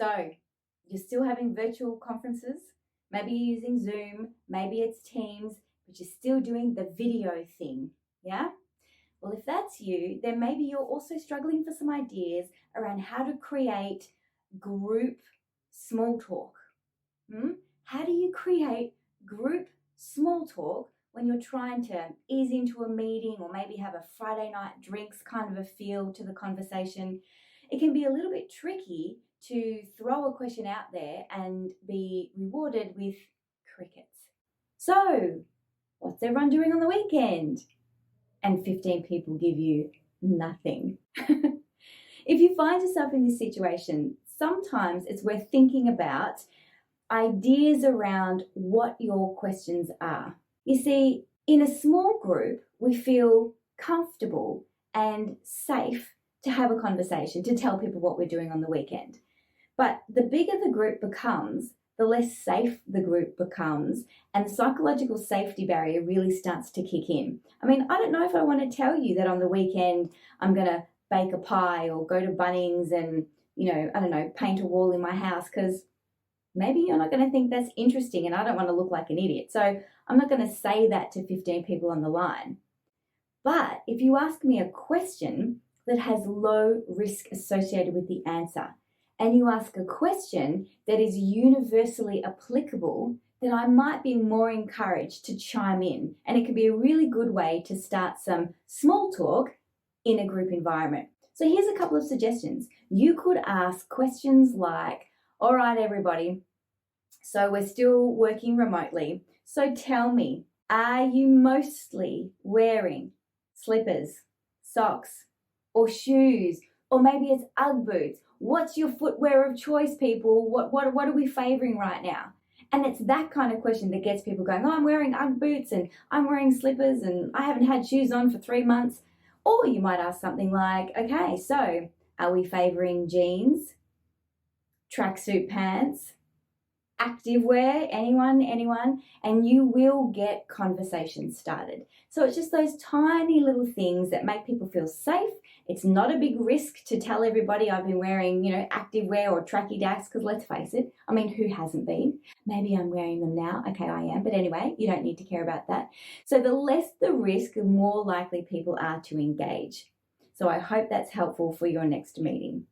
So you're still having virtual conferences, maybe you're using Zoom, maybe it's Teams, but you're still doing the video thing, yeah? Well, if that's you, then maybe you're also struggling for some ideas around how to create group small talk. How do you create group small talk when you're trying to ease into a meeting or maybe have a Friday night drinks kind of a feel to the conversation? It can be a little bit tricky to throw a question out there and be rewarded with crickets. So, what's everyone doing on the weekend? And 15 people give you nothing. If you find yourself in this situation, sometimes it's worth thinking about ideas around what your questions are. You see, in a small group, we feel comfortable and safe to have a conversation, to tell people what we're doing on the weekend. But the bigger the group becomes, the less safe the group becomes, and the psychological safety barrier really starts to kick in. I mean, I don't know if I want to tell you that on the weekend I'm going to bake a pie or go to Bunnings and, paint a wall in my house, because maybe you're not going to think that's interesting and I don't want to look like an idiot. So I'm not going to say that to 15 people on the line. But if you ask me a question that has low risk associated with the answer, and you ask a question that is universally applicable, then I might be more encouraged to chime in. And it can be a really good way to start some small talk in a group environment. So here's a couple of suggestions. You could ask questions like, all right, everybody, so we're still working remotely. So tell me, are you mostly wearing slippers, socks, or shoes? Or maybe it's Ugg boots. What's your footwear of choice, people? What are we favoring right now? And it's that kind of question that gets people going, oh, I'm wearing Ugg boots and I'm wearing slippers and I haven't had shoes on for 3 months. Or you might ask something like, okay, so are we favoring jeans, tracksuit pants, activewear, anyone, and you will get conversations started. So it's just those tiny little things that make people feel safe. It's not a big risk to tell everybody I've been wearing, activewear or tracky dacks, because let's face it, I mean, who hasn't been? Maybe I'm wearing them now. Okay, I am. But anyway, you don't need to care about that. So the less the risk, the more likely people are to engage. So I hope that's helpful for your next meeting.